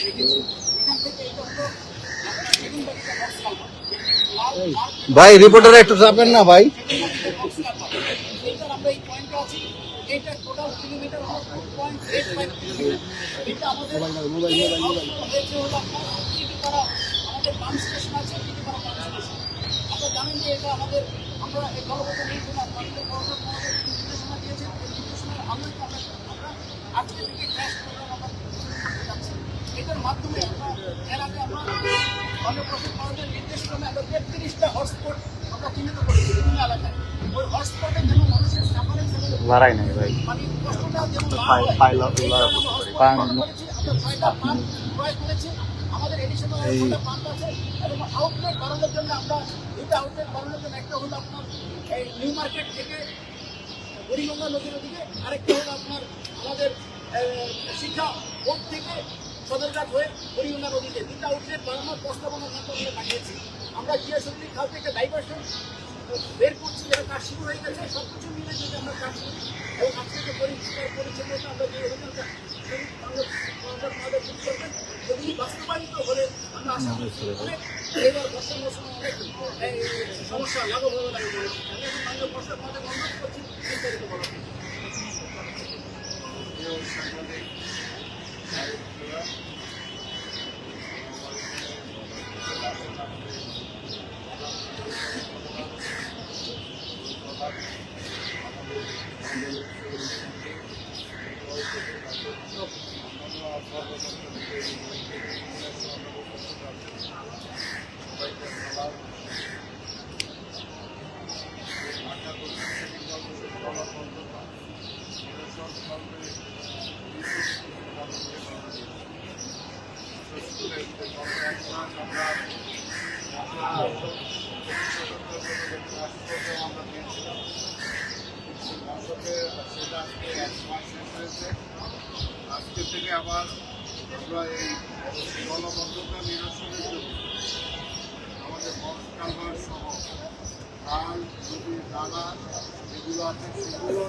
রেখেছি। এখান থেকে এটা হলো সেগুন বাড়িতে বক্স কালভার্ট, ভাই রিপোর্টার একটু চাপেন না ভাই। এইটার আমরা এই পয়েন্টে আছি। এইটার টোটাল কিলোমিটার হলো 2.85 কিলোমিটার। এটা আমাদের হয়েছে হলো আপনার টিটিপাড়া, আমাদের পাম্প স্টেশন আছে, টিটিপাড়া পাম্প স্টেশন। আপনারা জানেন যে এটা আমাদের, আমরা এই দলগত নির্দেশনা মাননীয় গভর্নর মহোদয় নির্দেশনা দিয়েছেন। এই নির্দেশনার আলোকে আমরা আজকে থেকে ক্র্যাশ প্রোগ্রাম আমরা করতে যাচ্ছি। এটার মাধ্যমে আমরা এর আগে আমরা মাননীয় প্রফেসর মহোদয়ের নির্দেশক্রমে আমরা 33টা হটস্পট আমরা চিহ্নিত করেছি বিভিন্ন এলাকায়। ওই হটস্পটের জন্য মানুষের সাফারিং লড়াই নাই ভাই, মানে কষ্টটা যেমন না হয়, আমরা 6টা পাম্প ক্রয় করেছি। আমাদের এডিশনাল 6টা পাম্প আছে এবং আউটলেট বাড়ানোর জন্য আমরা 2টা আউটলেট বাড়ানোর জন্য, একটা হলো আপনার এই নিউ মার্কেট থেকে বুড়িগঙ্গা নদীর ওদিকে, আরেকটা হলো আপনার আমাদের শিক্ষা বোর্ড থেকে সদরঘাট হয়ে বুড়িগঙ্গা নদীতে 2টা আউটলেট বাড়ানোর প্রস্তাবনা মন্ত্রণালয়ে পাঠিয়েছি। আমরা জিয়াসুদ্দি খাল থেকে ডাইভার্সন বের করছি, যেটা কাজ শুরু হয়ে গেছে। সব কিছু মিলে যদি আমরা কাজ করি এবং আজকে যে পরিচ্ছন্নতা আমরা যে অভিযানটা করবেন, যদি বাস্তবায়িত হলে আমরা আশা করছি এবার বর্ষা মৌসুমে অনেক সমস্যা লাঘব হবে লাগে বলে আমি এখন মাননীয় বর্ষার মধ্যে অনুরোধ করছি বিস্তারিত বলা। আজকে থেকে আবার আমরা এই জলবদ্ধতা নিরসনের জন্য আমাদের বক্স কালভার্ট সহ খাল, নদী, নালা যেগুলো আছে সেগুলো,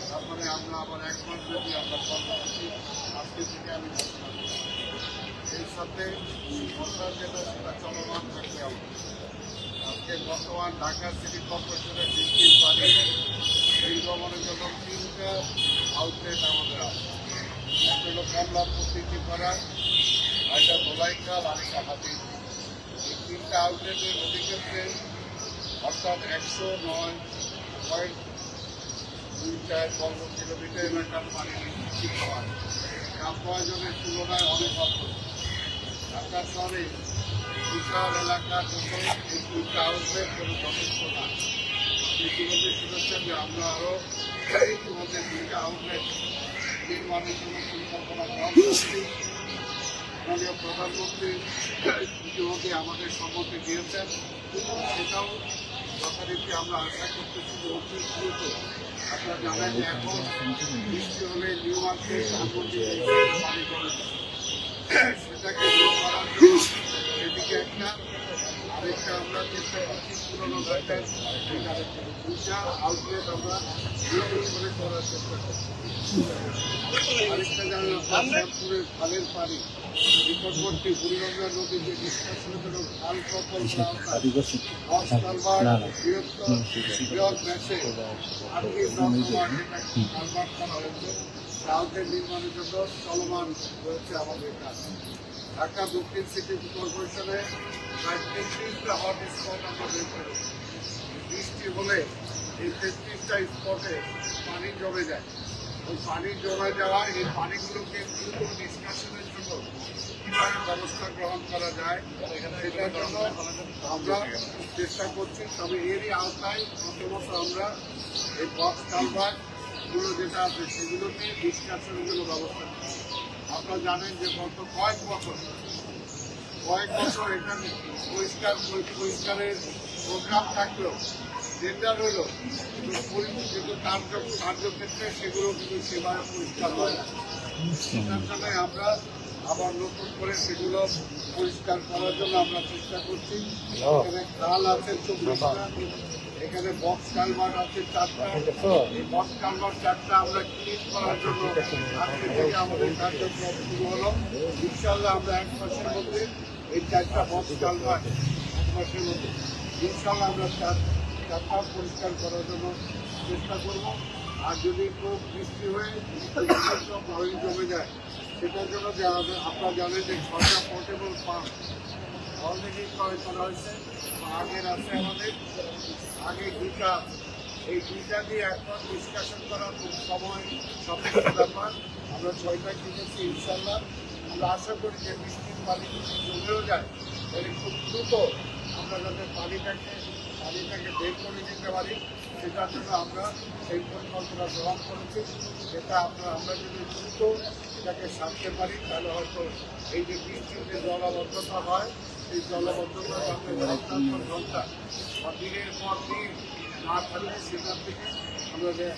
তারপরে আমরা আবার 1 মাস ব্যাপী আমরা কর্মসূচি আজকে থেকে আমি ঘোষণা করি। এর সাথে সরকার যেটা সেটা চলমান থাকবে। আজকে বর্তমান ঢাকা সিটি কর্পোরেশনের বৃষ্টির পানি নির্গমনের জন্য 3টা আউটলেট আমাদের আছে। একটা হলো কমলাপুর টিটিপাড়া, আরেকটা ধোলাইখাল, আরেকটা হাতি। এই 3টা আউটলেটের অধিক্ষেত্রে অর্থাৎ 109.24 বর্গ কিলোমিটার এলাকার পানি নিশ্চিত হয়। যা প্রয়োজনের তুলনায় অনেক অল্প। ঢাকা শহরে বিশাল এলাকার মতো এই 3টা আউটলেট কোনো যথেষ্ট না। ইতিমধ্যে শুনেছেন যে আমরা আরও ইতিমধ্যে 2টা আউটলেট নির্মাণের জন্য পরিকল্পনা গ্রহণ করছি। মাননীয় প্রধানমন্ত্রী ইতিমধ্যে আমাদের সম্মতি দিয়েছেন, সেটাও যথারীতি আমরা আশা করতেছি যে অতি দ্রুত। আপনারা জানেন যে এখন বৃষ্টি হলে নিউ মার্কেট পানি জমে যায়, সেটাকে দূর করার জন্য সেদিকে একটা, আরেকটা আমরা চেষ্টা করছি পুরোনো ঢাকার 2টা আউটলেট আমরা করে করার চেষ্টা করছি। আরেকটা জানেন আপনার শ্যামপুরের খালের পানি নিকটবর্তী বুড়িগঙ্গা নদীর যে নিষ্কাশনের জন্য খাল প্রকল্প বৃহৎ ব্যাসে কালভার্ট করা হয়েছে, আউটলেট নির্মাণের জন্য চলমান রয়েছে আমাদের কাজ। ঢাকা দক্ষিণ সিটি কর্পোরেশনে প্রায় 33টা হট স্পট আমরা বের করেছি। বৃষ্টি হলে এই 33টা স্পটে পানি জমে যায়। ওই পানি জমে যাওয়া এই পানিগুলোকে দ্রুত নিষ্কাশনের জন্য কীভাবে ব্যবস্থা গ্রহণ করা যায় সেটার জন্য আমরা চেষ্টা করছি। তবে এরই আওতায় প্রথমত আমরা এই বক্স কালভার্টগুলো যেটা আছে সেগুলোকে নিষ্কাশনের জন্য ব্যবস্থা করছি। আপনারা জানেন যে গত কয়েক বছর এখানে পরিষ্কারের প্রোগ্রাম থাকলেও টেন্ডার হলো কিন্তু কার্যক্ষেত্রে সেগুলো কিন্তু সেভাবে পরিষ্কার হয় না। সেটার জন্য আমরা আবার নতুন করে সেগুলো পরিষ্কার করার জন্য আমরা চেষ্টা করছি। এখানে খাল আছে 24টা, এখানে বক্স কালভার্ট আছে 4টা। এই বক্স কালভার্ট 4টা আমরা ক্লিন করার জন্য আজকে থেকে আমাদের কার্যক্রম শুরু হলো। ইনশাল্লাহ আমরা 1 মাসের মধ্যে এই 4টা বক্স কালভার্ট 1 মাসের মধ্যে ইনশাল্লাহ আমরা 4টা পরিষ্কার করার জন্য চেষ্টা করব। আর যদি খুব বৃষ্টি হয়ে সব পানি জমে যায়, সেটার জন্য যে আপনারা জানেন যে 6টা পোর্টেবল পাম্প অলরেডি ক্রয় করা হয়েছে। আগের আছে আমাদের, আগে 2টা, এই 2টা দিয়ে এখন ডিসকাশন করা খুব সময় সাপেক্ষ ব্যাপার। আমরা 6টা কিনেছি ইনশাল্লাহ। আমরা আশা করি যে বৃষ্টির পানি যদি জমেও যায় তাহলে খুব দ্রুত আমরা যাতে পানিটাকে বের করে দিতে পারি, সেটার জন্য আমরা সেই পরিকল্পনা গ্রহণ করেছি। যেটা আমরা যদি দ্রুত এটাকে সারতে পারি তাহলে হয়তো এই যে বৃষ্টির যে জলাবদ্ধতা হয়, এই জলাবদ্ধতা যাতে ঘন্টার পর ঘন্টা বা দিনের পর দিন না থাকলে সেটার থেকে আমরা যে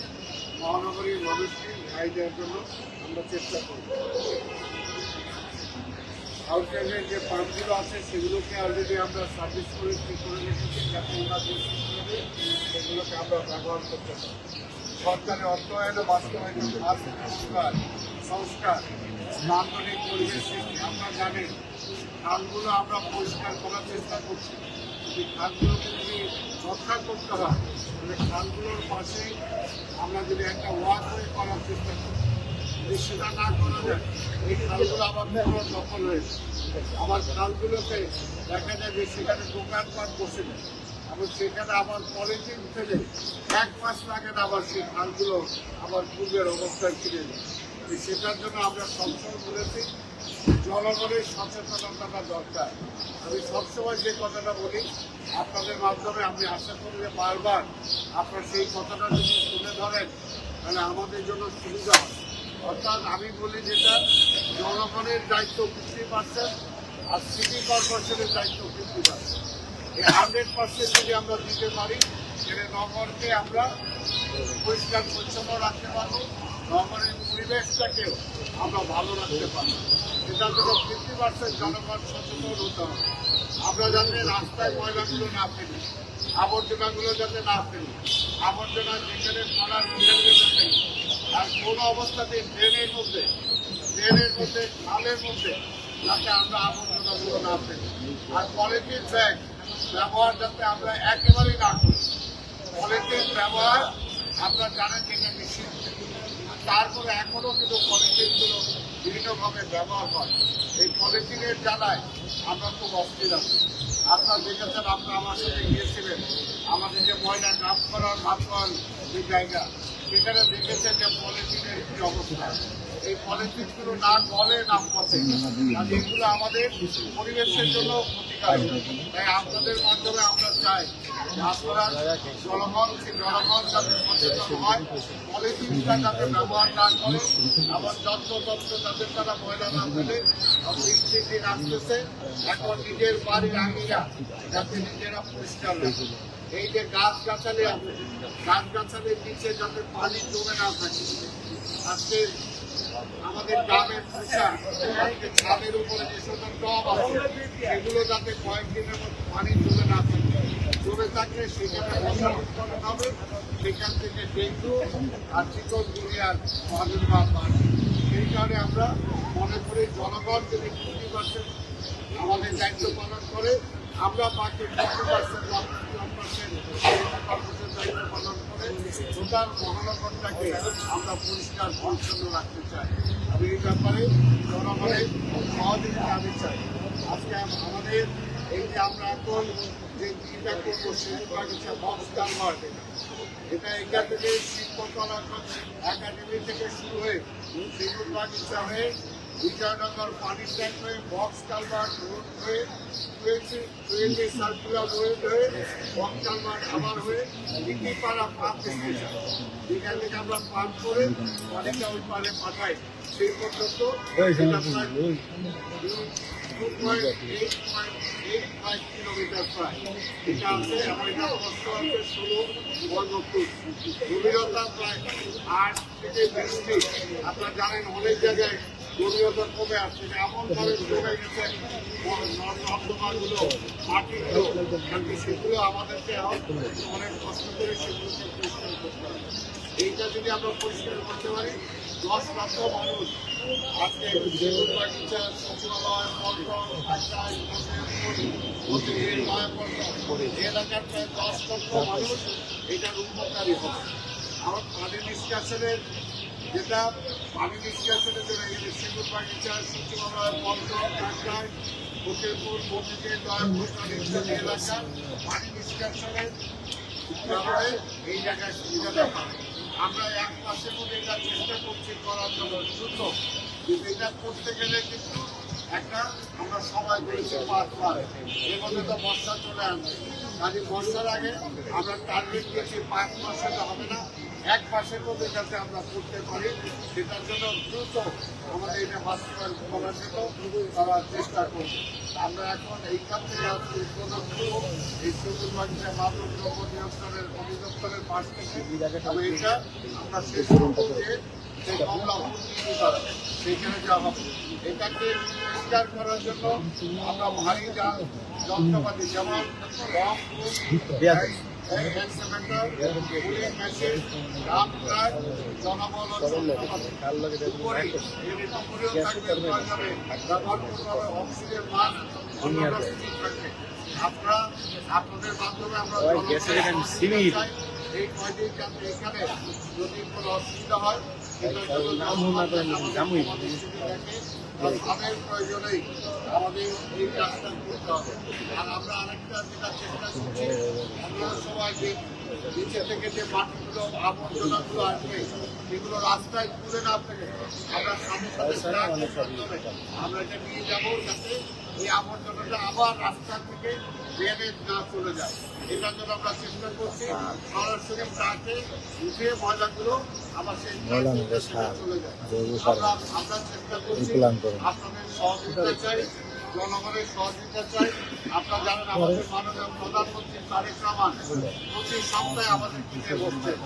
মহানগরীর মানুষকে ন্যায় দেওয়ার জন্য আমরা চেষ্টা করব। আউটসাইডের যে পাম্পগুলো আছে সেগুলোকে অলরেডি আমরা সার্ভিস করে ঠিক করে রেখেছি, যাতে ইমার্জেন্সি করে সেগুলোকে আমরা ব্যবহার করতে পারি। সরকারের অর্থায়ন বাস্তবায়ন সংস্কার নান্দনিক পরিবেশ সৃষ্টি। আমরা জানি খালগুলো আমরা পরিষ্কার করার চেষ্টা করছি। যদি খালগুলোকে যদি রক্ষা করতে হয় তাহলে খালগুলোর পাশে আমরা যদি একটা ওয়াকওয়ে করার চেষ্টা করি, যদি সেটা না করা যায় এই খালগুলো আবার পুরো দখল হয়েছে। আবার খালগুলোতে দেখা যায় যে সেখানে দোকানপাট বসে যায়, আবার সেখানে আবার পলিথিন ফেলে 1 মাস লাগে না আবার সেই খালগুলো আবার পূর্বের অবস্থায় ফিরে যায়। সেটার জন্য আমরা সবসময় বলেছি জনগণের সচেতনতাটা দরকার। আমি সবসময় যে কথাটা বলি আপনাদের মাধ্যমে, আমি আশা করি যে বারবার আপনারা সেই কথাটা যদি তুলে ধরেন তাহলে আমাদের জন্য সুবিধা হয়। অর্থাৎ আমি বলি যেটা জনগণের দায়িত্ব 50% আর সিটি কর্পোরেশনের দায়িত্ব 50%। এই 100% যদি আমরা দিতে পারি তাহলে নগরকে আমরা পরিষ্কার পরিচ্ছন্ন রাখতে পারবো, নগরের পরিবেশটাকেও আমরা ভালো রাখতে পারবো। এটার জন্য 50% জনগণ সচেতন হতে হবে। আমরা যাতে রাস্তায় ময়লাগুলো না ফেলি, আবর্জনাগুলো যাতে না ফেলি, আবর্জনা যেখানে ফেলার সেখানে ফেলি। আর কোনো অবস্থাতে ড্রেনের মধ্যে খালের মধ্যে যাতে আমরা আবর্জনাগুলো না ফেলি। আর পলিথিন ব্যাগ ব্যবহার যাতে আমরা একেবারেই না করি। পলিথিন ব্যবহার আপনারা জানেন যেটা নিষিদ্ধ, তারপরে এখনও কিন্তু পলিথিনগুলো বিভিন্নভাবে ব্যবহার হয়। এই পলিথিনের জ্বালায় আমরা খুব অস্থির আছি। আপনারা দেখেছেন, আপনারা আমার সাথে গিয়েছিলেন আমাদের যে ময়লা নাম করার ভাতওয়াল যে জায়গা, সেখানে দেখেছেন যে পলিথিনের কি অবস্থা। এই পলিথিনগুলো না গলে না পচে, আর এগুলো আমাদের পরিবেশের জন্য ক্ষতিকারক। তাই আপনাদের মাধ্যমে আমরা চাই আপনারা জনগণ যাতে সচেতন হয়, পলিথিনটা যাতে ব্যবহার না করে, আবার যত্র যাদের তারা ময়লা না ফেলে। বৃষ্টির দিন আসতেছে, এখন নিজের বাড়ির আঙিনা যাতে নিজেরা পরিষ্কার রাখে। এই যে গাছগাছালি আছে, গাছগাছালির নিচে যাতে পানি জমে না থাকে। আজকে আমাদের গ্রামের পোশাক ছাদের উপরে যে সমস্ত টব আছে সেগুলো যাতে কয়েকদিনের মধ্যে পানি জমে না থাকে। জমে থাকলে সেখানে বসবাস করা হবে, সেখান থেকে ডেঙ্গু আর চিকনগুনিয়ার প্রাদুর্ভাব বাড়বে। সেই কারণে আমরা মনে করি জনগণ যদি 50% আমাদের দায়িত্ব পালন করে, আমরা বাকি 50% দায়িত্ব পালন করে টোটাল মহানগরটাকে আমরা পরিষ্কার পরিচ্ছন্ন রাখতে চাই। আমি এই ব্যাপারে জনগণের সহযোগিতা আমি চাই। আজকে আমাদের এই যে আমরা এখন যে চিন্তা করবো সেগুলো বক্স কালভার্ট, এটা এখান থেকে শিল্পকলা একাডেমি থেকে শুরু হয়ে সেগুলো বাগিচা হয়ে বিজয়নগর পানির ট্যাঙ্ক হয়ে বক্স কালভার্ট রোড হয়ে সার্কুলার রোড হয়ে বক্স কালভার্ট আবার হয়ে লিটিপাড়া পাম্প স্টেশন, যেখান থেকে আমরা পাম্প করে পানিটা ওই পারে পাঠাই। সেই পর্যন্ত প্রায় 2.85 কিলোমিটার প্রায় এটা আছে। আমার এটা কষ্ট আছে 16 বর্গফুট, গভীরতা প্রায় 8 থেকে 20 ফিট। আপনারা জানেন অনেক জায়গায় জলীয়তা কমে আসছে, এমনভাবে কমে গেছে নর্দমাগুলো, মাটিগুলো, কারণ সেগুলো আমাদেরকে অনেক কষ্ট করে সেগুলোকে পরিষ্কার করতে হবে। এইটা যদি আমরা পরিষ্কার করতে পারি, 10 লক্ষ মানুষ আজকে সেগুন বাগিচা, সচিবালয়, পল্টন, কাঁচাই, এলাকার প্রায় 10 লক্ষ মানুষ এটার উপকারী হবে। আমার পানি নিষ্কাশনের যেটা পানি নিষ্কাশনের জন্য এই সেগুন বাগিচা, সচিবালয়, পল্টন, কাঁচাই, ফকিরপুর, মন্দিরের ইত্যাদি এলাকা পানি নিষ্কাশনের কারণে এই জায়গায় সুবিধাটা পাবে। আমরা এক মাসের মধ্যে এটা চেষ্টা করছি করার জন্য দ্রুত, কিন্তু এটা করতে গেলে কিন্তু একটা আমরা সময় পেয়েছি 5 মাস, এর মধ্যে তো বর্ষা চলে আসবে। কাজে বর্ষার আগে আমরা টার্গেট দিয়েছি 5 মাসে তো হবে না, 1 মাসের মধ্যে যাতে আমরা করতে পারি, সেটার জন্য দ্রুত আমাদের এটা বাস্তবায়ন করার জন্য করার চেষ্টা করব। আমরা এখন এইখান থেকে আজকে উদ্বোধন করবো এই সবুজ বাগিচা মাদক দ্রব্য নিয়ন্ত্রণের অধিদপ্তরের পাশ থেকে। আমি এটা আমরা শেষ করবো যে সেই কমলাপুর সেইখানে যাওয়া হবে। এটাকে পরিষ্কার করার জন্য আমরা ভারী যন্ত্রপাতি যেমন আপনাদের মাধ্যমে আমরা এই কয়দিন যাতে এখানে যদি কোনো অসুবিধা হয় তাদের প্রয়োজনেই আমাদের এই কাজটা করতে হবে। আর আমরা আরেকটা যেটা চেষ্টা করছি, আমরা সবাই যে নিচে থেকে যে মাটিগুলো আবর্জনাগুলো আসবে সেগুলো রাস্তায় তুলে না ফেলে আমরা সাথে সাথে আমরা এটা নিয়ে যাবো, যাতে এই আবর্জনাটা আবার রাস্তা থেকে ড্রেনে না চলে যায়। এটার জন্য আমরা চেষ্টা করছি সরাসরি ট্রাকে উঠে ময়লাগুলো আবার সেই চলে যায়। আমরা চেষ্টা করছি আপনাদের সহযোগিতা চাই, জনগণের সহযোগিতা চাই। আপনারা জানেন আমাদের মাননীয় প্রধানমন্ত্রী তারেক রহমান প্রতি সপ্তাহে আমাদের কিনে বসছেন,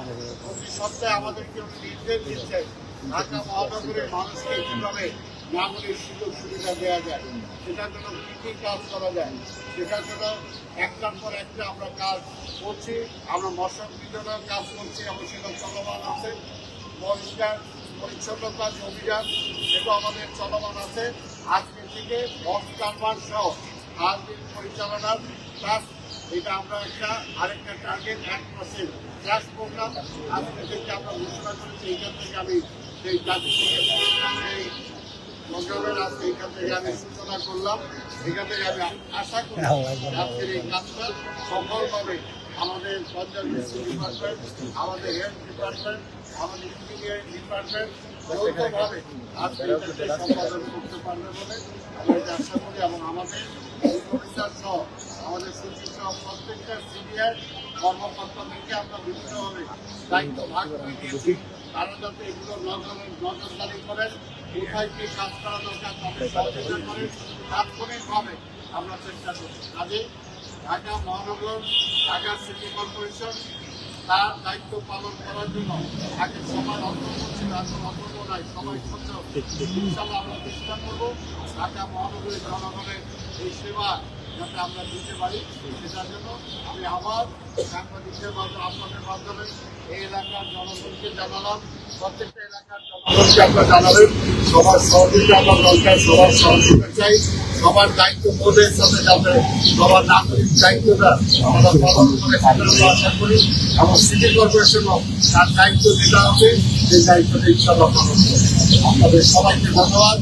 প্রতি সপ্তাহে আমাদেরকে নির্দেশ দিচ্ছেন ঢাকা মহানগরের মানুষকে কীভাবে নাগরিক সুযোগ সুবিধা দেওয়া যায়, সেটার জন্য কী কী কাজ করা যায়, সেটার জন্য একটার পর একটা আমরা কাজ করছি। আমরা মশক নিধনের কাজ করছি, আমরা সেটা চলমান আছে। পরিষ্কার পরিচ্ছন্নতার অভিযান সেটা আমাদের চলমান আছে। আজকে থেকে বক্স কারবার সহ 5 দিন পরিচালনার কাজ, এটা আমরা আরেকটা টার্গেট 1% ক্লাস প্রোগ্রাম আজকে থেকে আমরা ঘোষণা করেছি। এইখান থেকে আমি সেই কাজ থেকে সেই প্রোগ্রামের আজকে এইখান থেকে আমি সূচনা করলাম। এখান থেকে আমি আশা করি আজকের এই কাজটা সফলভাবে আমাদের কনজারভেশন ডিপার্টমেন্ট, আমাদের হেলথ ডিপার্টমেন্ট, আমাদের ইঞ্জিনিয়ারিং ডিপার্টমেন্ট যৌথভাবে আজকে এটাকে সম্পাদন করতে পারবে বলে আমরা এটা আশা করি। এবং আমাদের অফিসার সহ আমাদের সচিব সহ প্রত্যেকটা সিনিয়র কর্মকর্তাদেরকে আমরা বিভিন্নভাবে দায়িত্ব ভাগ করে দিয়েছি, তারা যাতে এগুলো নজরদারি করেন, কোথায় কী কাজ করা দরকার তাদের সহযোগিতা করেন, তাৎক্ষণিকভাবে আমরা চেষ্টা করি। কাজে ঢাকা মহানগর, ঢাকা সিটি কর্পোরেশন তার দায়িত্ব পালন করার জন্য আগের সময় অন্তর্ভ ছিল, এখন অন্তর্ভ নাই, সময় সত্ত্বেও ইনশাআল্লাহ আমরা চেষ্টা করবো ঢাকা মহানগরের জনগণের এই সেবা যাতে আমরা দিতে পারি। সেটার জন্য আমি আবার সাংবাদিকদের মাধ্যমে আপনাদের মাধ্যমে এই এলাকার জনগণকে জানালাম, প্রত্যেকটা এলাকার জনগণকে আপনারা জানাবেন সবার সহযোগিতা আমার দরকার, সবার সহযোগিতা চাই, সবার দায়িত্ব বোধের সাথে যাতে সবার নাগরিক দায়িত্বটা আমরা পালন করে আমরা আশা করি। এবং সিটি কর্পোরেশনও তার দায়িত্ব যেটা হবে সেই দায়িত্বটা ইনশাআল্লাহ পালন করবে। আপনাদের সবাইকে ধন্যবাদ।